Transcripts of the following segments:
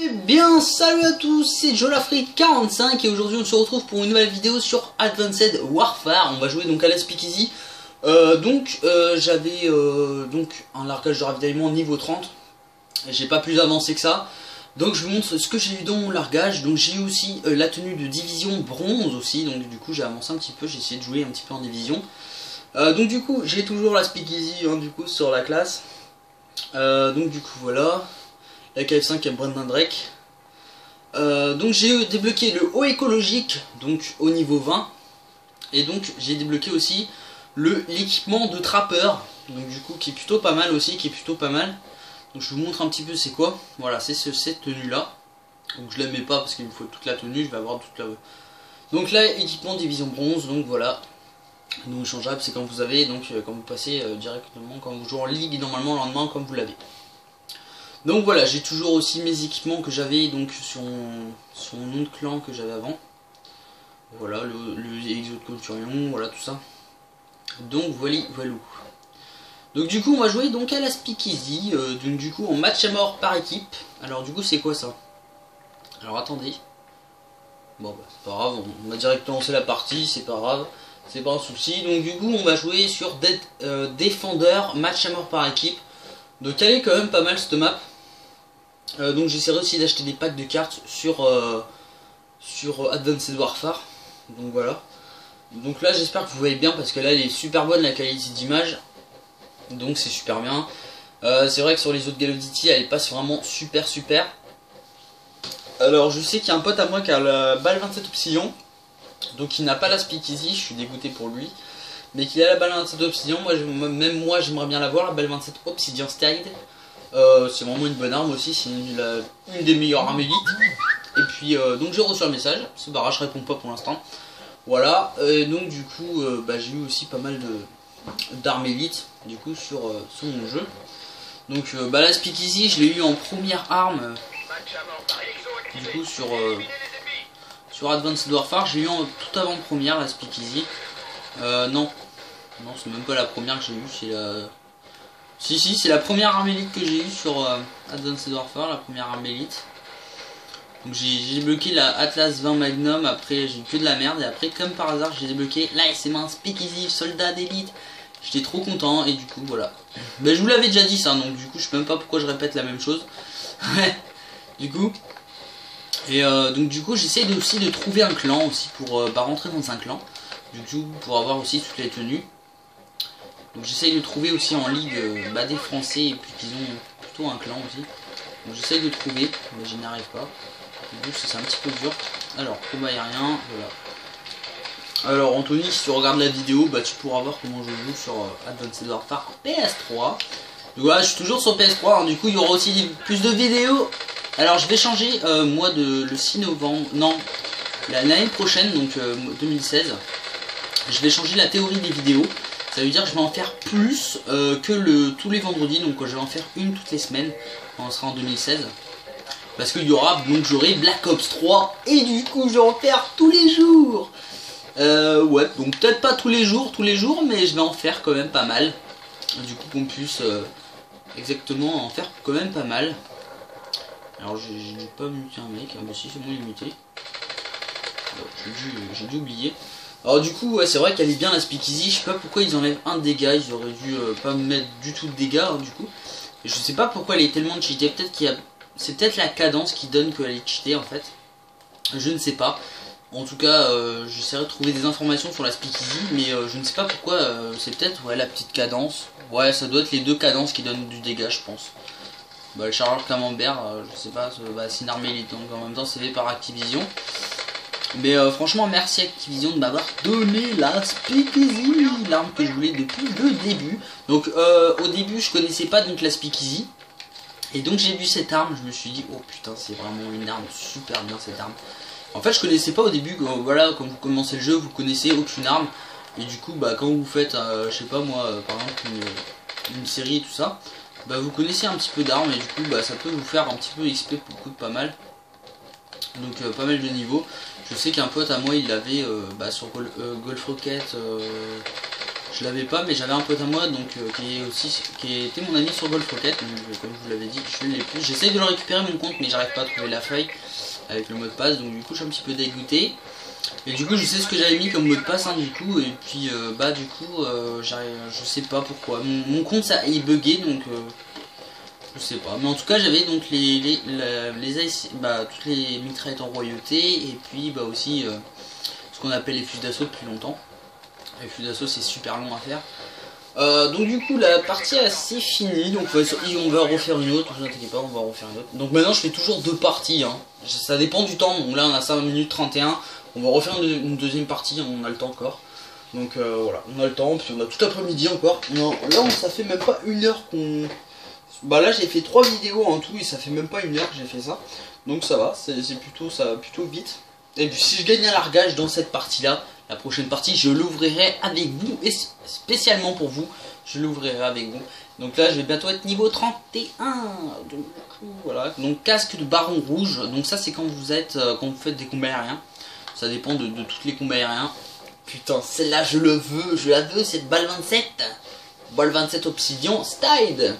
Eh bien, salut à tous, c'est Jolafric45 et aujourd'hui on se retrouve pour une nouvelle vidéo sur Advanced Warfare. On va jouer donc à la Speakeasy. J'avais donc un largage de ravitaillement niveau 30. J'ai pas plus avancé que ça. Donc je vous montre ce que j'ai eu dans mon largage. Donc j'ai eu aussi la tenue de division bronze aussi. Donc du coup j'ai avancé un petit peu, j'ai essayé de jouer un petit peu en division. Donc du coup j'ai toujours la Speakeasy du coup sur la classe. Donc du coup voilà. La KF5 et Brandon Drake. Donc j'ai débloqué le haut écologique, donc au niveau 20. Et donc j'ai débloqué aussi l'équipement de trappeur, donc du coup qui est plutôt pas mal aussi, Donc je vous montre un petit peu c'est quoi. Voilà, c'est cette tenue là. Donc je la mets pas parce qu'il me faut toute la tenue, je vais avoir toute la... Donc là, équipement division bronze, donc voilà. Non échangeable, c'est quand vous avez, donc quand vous passez directement, quand vous jouez en ligue, normalement le lendemain comme vous l'avez. Donc voilà, j'ai toujours aussi mes équipements que j'avais donc sur mon autre clan que j'avais avant. Voilà, le exo de Conturion, voilà tout ça. Donc voilà. Donc du coup on va jouer donc à la Speakeasy, donc du coup en match à mort par équipe. Alors du coup c'est quoi ça? Alors attendez. Bon bah c'est pas grave, on va directement lancer la partie, c'est pas grave, c'est pas un souci. Donc du coup on va jouer sur Defender, match à mort par équipe. Donc elle est quand même pas mal cette map. Donc j'essaierai aussi d'acheter des packs de cartes sur Advanced Warfare. Donc voilà. Donc là j'espère que vous voyez bien parce que là elle est super bonne la qualité d'image. Donc c'est super bien. C'est vrai que sur les autres Call of Duty elle passe vraiment super. Alors je sais qu'il y a un pote à moi qui a la balle 27 Obsidian. Donc il n'a pas la Speakeasy, je suis dégoûté pour lui. Mais qu'il a la balle 27 Obsidian, même moi j'aimerais bien l'avoir, la balle 27 Obsidian Style. C'est vraiment une bonne arme aussi, c'est une des meilleures armes élites. Et puis donc j'ai reçu un message, c'est pas grave, je réponds pas pour l'instant. Voilà, donc du coup j'ai eu aussi pas mal d'armes élites du coup sur mon jeu. Donc la Speakeasy je l'ai eu en première arme du coup sur Advanced Warfare, j'ai eu en tout avant première la Speakeasy. Non c'est même pas la première que j'ai eu, c'est la... Si, c'est la première arme élite que j'ai eue sur Advanced Warfare, la première arme élite. Donc j'ai débloqué la Atlas 20 Magnum, après j'ai eu que de la merde, et après comme par hasard j'ai débloqué la SM1 Speakeasy Soldat d'élite. J'étais trop content, et du coup voilà. Je vous l'avais déjà dit ça, donc du coup je sais même pas pourquoi je répète la même chose. Du coup. Et donc du coup j'essaie aussi de trouver un clan aussi pour rentrer dans un clan. Du coup pour avoir aussi toutes les tenues. Donc j'essaye de trouver aussi en ligue des Français et puis qu'ils ont plutôt un clan aussi. Donc j'essaye de trouver, mais je n'y arrive pas. Du coup c'est un petit peu dur. Alors combat aérien, voilà. Alors Anthony, si tu regardes la vidéo, tu pourras voir comment je joue sur Advanced Warfare PS3. Donc voilà, je suis toujours sur PS3, du coup il y aura aussi plus de vidéos. Alors je vais changer moi le 6 novembre, non, l'année prochaine, donc 2016. Je vais changer la théorie des vidéos. Ça veut dire que je vais en faire plus que tous les vendredis, donc je vais en faire une toutes les semaines quand on sera en 2016. Parce qu'il y aura, donc j'aurai Black Ops 3 et du coup je vais en faire tous les jours. Ouais, donc peut-être pas tous les jours, mais je vais en faire quand même pas mal. Du coup qu'on puisse exactement en faire quand même pas mal. Alors j'ai pas muté un mec, mais si c'est bon il est muté. J'ai dû oublier. Alors du coup ouais, c'est vrai qu'elle est bien la Speakeasy. Je sais pas pourquoi ils enlèvent un dégât. Ils auraient dû pas me mettre du tout de dégâts du coup. Et je sais pas pourquoi elle est tellement cheatée. Peut-être c'est peut-être la cadence qui donne qu'elle est cheatée en fait. Je ne sais pas. En tout cas j'essaierai de trouver des informations sur la Speakeasy. Mais je ne sais pas pourquoi. C'est peut-être la petite cadence. Ouais, ça doit être les deux cadences qui donnent du dégât je pense. Le chargeur camembert je sais pas. C'est une arme élite donc en même temps c'est fait par Activision. Mais franchement merci Activision de m'avoir donné la Speakeasy, l'arme que je voulais depuis le début. Donc au début je connaissais pas donc la Speakeasy. Et donc j'ai vu cette arme, je me suis dit oh putain c'est vraiment une arme super bien cette arme. En fait je connaissais pas au début, voilà quand vous commencez le jeu vous connaissez aucune arme. Et du coup quand vous faites je sais pas moi par exemple une série et tout ça, vous connaissez un petit peu d'armes et du coup ça peut vous faire un petit peu XP pour le coup de pas mal. Donc pas mal de niveaux. Je sais qu'un pote à moi il avait sur Golf Rocket Je l'avais pas, mais j'avais un pote à moi donc qui était mon ami sur Golf Rocket, donc comme je vous l'avais dit, je ne l'ai plus. J'essaye de le récupérer mon compte, mais j'arrive pas à trouver la feuille avec le mot de passe, donc du coup je suis un petit peu dégoûté. Et du coup je sais ce que j'avais mis comme mot de passe du coup, et puis je sais pas pourquoi. Mon compte ça est bugué donc je sais pas. Mais en tout cas j'avais donc toutes les mitraillettes en royauté, et puis aussi ce qu'on appelle les fusils d'assaut depuis longtemps. Les fusils d'assaut c'est super long à faire. Donc du coup la partie c'est fini, donc on va refaire une autre, ne vous inquiétez pas, on va refaire une autre. Donc maintenant je fais toujours 2 parties, hein. Ça dépend du temps, donc là on a 5 minutes 31, on va refaire une deuxième partie, on a le temps encore. Donc voilà, on a le temps, puis on a tout l'après-midi encore. Non, là ça fait même pas 1 heure qu'on... Bah là j'ai fait 3 vidéos en tout et ça fait même pas 1 heure que j'ai fait ça. Donc ça va, c'est plutôt, ça va plutôt vite. Et puis si je gagne un largage dans cette partie là, la prochaine partie je l'ouvrirai avec vous, et spécialement pour vous, je l'ouvrirai avec vous. Donc là je vais bientôt être niveau 31. Donc voilà, donc casque de baron rouge, donc ça c'est quand vous faites des combats aériens. Ça dépend de tous les combats aériens. Putain, celle-là je la veux cette balle 27. Balle 27 obsidian style.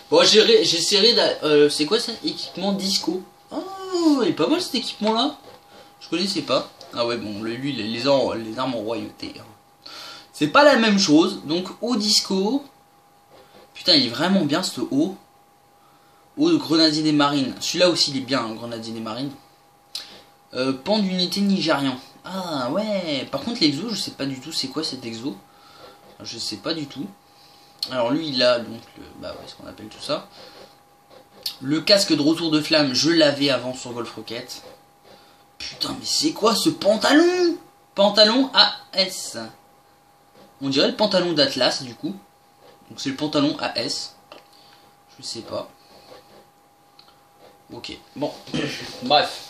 Bon j'essaierai c'est quoi ça? Équipement disco. Oh, il est pas mal cet équipement là. Je connaissais pas. Ah ouais bon lui les armes en royauté. C'est pas la même chose. Donc haut disco. Putain il est vraiment bien ce haut. Haut de grenadier des marines. Celui-là aussi il est bien, hein, grenadier des marines. Pan d'unité nigérian. Ah ouais. Par contre l'exo je sais pas du tout c'est quoi cet exo. Je sais pas du tout. Alors lui il a donc ce qu'on appelle tout ça. Le casque de retour de flamme je l'avais avant sur Golf Rocket. Putain mais c'est quoi ce pantalon? Pantalon AS. On dirait le pantalon d'Atlas du coup. Donc c'est le pantalon AS. Je sais pas. Ok bon. Bref.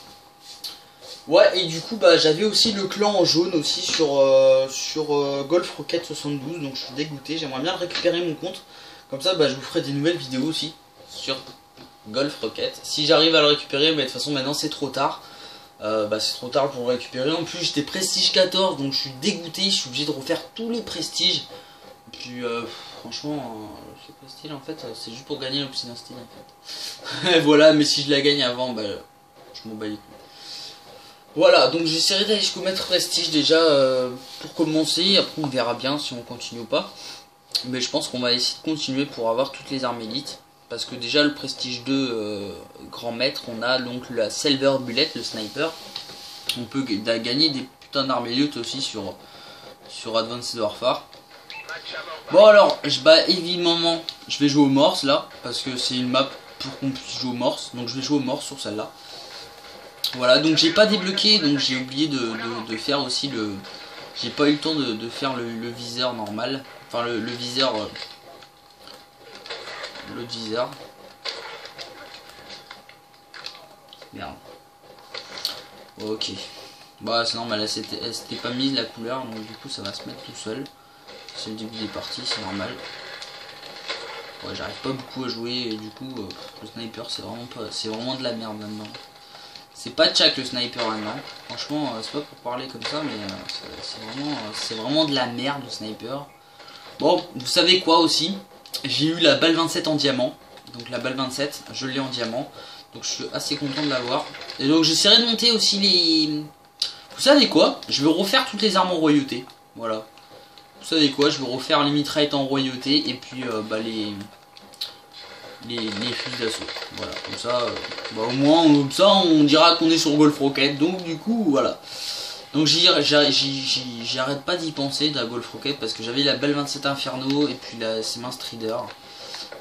Ouais et du coup j'avais aussi le clan en jaune aussi sur Golf Rocket 72, donc je suis dégoûté, j'aimerais bien récupérer mon compte, comme ça je vous ferai des nouvelles vidéos aussi sur Golf Rocket, si j'arrive à le récupérer, mais de toute façon maintenant c'est trop tard, c'est trop tard pour le récupérer, en plus j'étais prestige 14 donc je suis dégoûté, je suis obligé de refaire tous les prestiges, et puis franchement ce prestige en fait c'est juste pour gagner l'obsidian style en fait. Voilà, mais si je la gagne avant je m'en bats les couilles. Voilà, donc j'essaierai d'aller jusqu'au maître prestige déjà pour commencer, après on verra bien si on continue ou pas. Mais je pense qu'on va essayer de continuer pour avoir toutes les armes élites. Parce que déjà le prestige 2 grand maître, on a donc la silver bullet, le sniper. On peut gagner des putains d'armes élites aussi sur Advanced Warfare. Bon alors, évidemment, je vais jouer au morse là, parce que c'est une map pour qu'on puisse jouer au morse. Donc je vais jouer au morse sur celle-là. Voilà, donc j'ai pas débloqué, donc j'ai oublié de faire aussi le... J'ai pas eu le temps de faire le viseur normal. Enfin le viseur... L'autre viseur. Merde. Ok. Bah c'est normal, elle s'était pas mise la couleur, donc du coup ça va se mettre tout seul. C'est le début des parties, c'est normal. Ouais, j'arrive pas beaucoup à jouer et du coup le sniper c'est vraiment de la merde maintenant. C'est pas tchac le sniper maintenant. Franchement, c'est pas pour parler comme ça, mais c'est vraiment de la merde le sniper. Bon, vous savez quoi aussi? J'ai eu la balle 27 en diamant. Donc la balle 27, je l'ai en diamant. Donc je suis assez content de l'avoir. Et donc j'essaierai de monter aussi les... Vous savez quoi? Je vais refaire toutes les armes en royauté. Voilà. Vous savez quoi? Je vais refaire les mitraillettes en royauté et puis les fusils d'assaut. Voilà, comme ça, au moins comme ça on dira qu'on est sur Golf Rocket. Donc du coup voilà. Donc j'arrête pas d'y penser de la Golf Rocket parce que j'avais la balle 27 Inferno et puis la Semin Strider.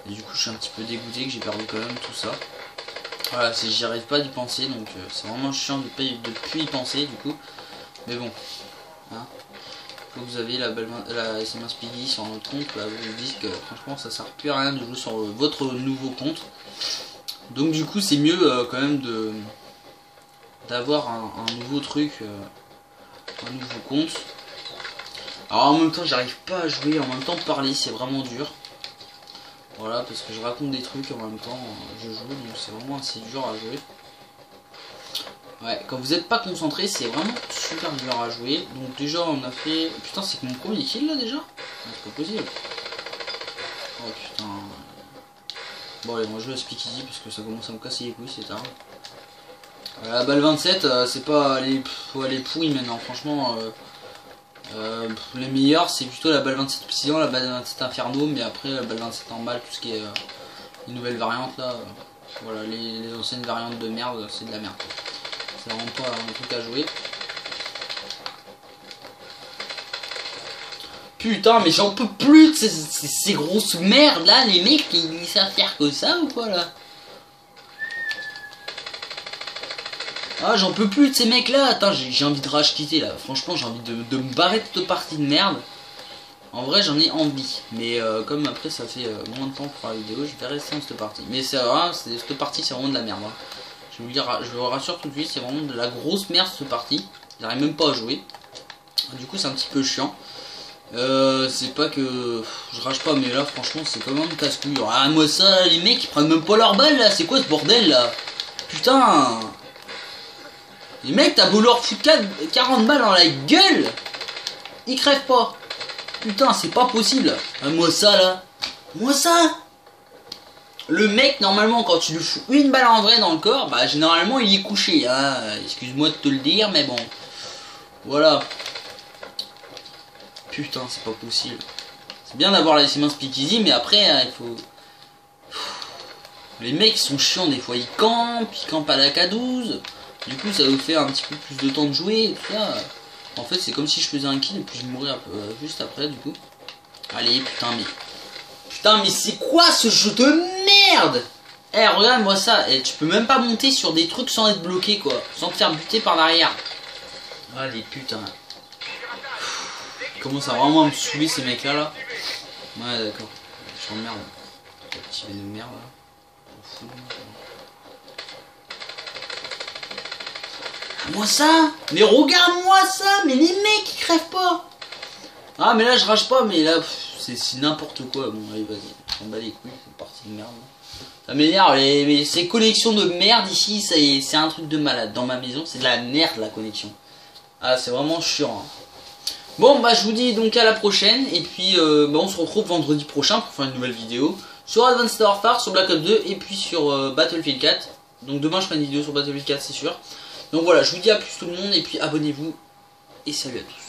Et du coup je suis un petit peu dégoûté que j'ai perdu quand même tout ça. Voilà, j'y arrive pas d'y penser, donc c'est vraiment chiant de plus y penser du coup. Mais bon, hein. Vous avez la SMS Piggy sur notre compte, vous vous dites que franchement ça sert plus à rien de jouer sur votre nouveau compte. Donc du coup c'est mieux quand même d'avoir un nouveau truc, un nouveau compte. Alors en même temps j'arrive pas à jouer, en même temps parler c'est vraiment dur. Voilà, parce que je raconte des trucs en même temps je joue, donc c'est vraiment assez dur à jouer. Ouais, quand vous n'êtes pas concentré, c'est vraiment super dur à jouer. Donc déjà on a fait... Putain, c'est mon premier kill là déjà. C'est pas possible. Oh putain. Bon allez, moi je vais speakeasy parce que ça commence à me casser les couilles, c'est tard. La balle 27, c'est pas les pourris maintenant, franchement. Les meilleurs, c'est plutôt la balle 27 obsidian, la balle 27 inferno, mais après la balle 27 en balle, tout ce qui est les nouvelles variantes là. Voilà, les anciennes variantes de merde, c'est de la merde. C'est vraiment pas un truc à jouer. Putain, mais j'en peux plus de ces grosses merdes là, les mecs, ils savent faire que ça ou quoi là? Ah, j'en peux plus de ces mecs là. Attends, j'ai envie de rage quitter là. Franchement, j'ai envie de me barrer de cette partie de merde. En vrai, j'en ai envie. Mais comme après, ça fait moins de temps pour la vidéo, je vais rester dans cette partie. Mais c'est vrai, cette partie, c'est vraiment de la merde. Hein. Je vais vous dire, je vous rassure tout de suite, c'est vraiment de la grosse merde cette partie. J'arrive même pas à jouer. Du coup, c'est un petit peu chiant. C'est pas que je rage pas, mais là, franchement, c'est quand même casse-couille. Ah, moi, ça, là, les mecs, ils prennent même pas leur balle là. C'est quoi ce bordel là? Putain! Les mecs, t'as beau leur foutre 40 balles dans la gueule, ils crèvent pas. Putain, c'est pas possible. Moi ça là. Moi ça. Le mec, normalement, quand tu lui fous une balle en vrai dans le corps, bah généralement il est couché. Hein. Excuse-moi de te le dire, mais bon. Voilà. Putain, c'est pas possible. C'est bien d'avoir les mains speakeasy, mais après, il faut... Les mecs sont chiants des fois, ils campent à la K12. Du coup, ça vous fait un petit peu plus de temps de jouer et tout ça. En fait, c'est comme si je faisais un kill et puis je mourrais juste après, du coup. Allez, putain, mais... Putain, mais c'est quoi ce jeu de merde? Eh, regarde-moi ça. Eh, tu peux même pas monter sur des trucs sans être bloqué, quoi. Sans te faire buter par derrière. Allez, putain. Ils commencent à vraiment me saouler, ces mecs-là, là. Ouais, d'accord. Je suis en merde. Petit de merde, là. Je m'en fous. Moi ça. Mais regarde-moi ça. Mais les mecs ils crèvent pas. Ah mais là je rage pas, mais là c'est n'importe quoi. Bon allez vas-y, on bat les couilles, c'est parti de merde. Ça m'énerve, mais ces connexions de merde ici, c'est un truc de malade. Dans ma maison c'est de la merde la connexion. Ah c'est vraiment chiant. Hein. Bon bah je vous dis donc à la prochaine. Et puis bah, on se retrouve vendredi prochain pour faire une nouvelle vidéo sur Advanced Warfare, sur Black Ops 2 et puis sur Battlefield 4. Donc demain je ferai une vidéo sur Battlefield 4 c'est sûr. Donc voilà, je vous dis à plus tout le monde et puis abonnez-vous et salut à tous.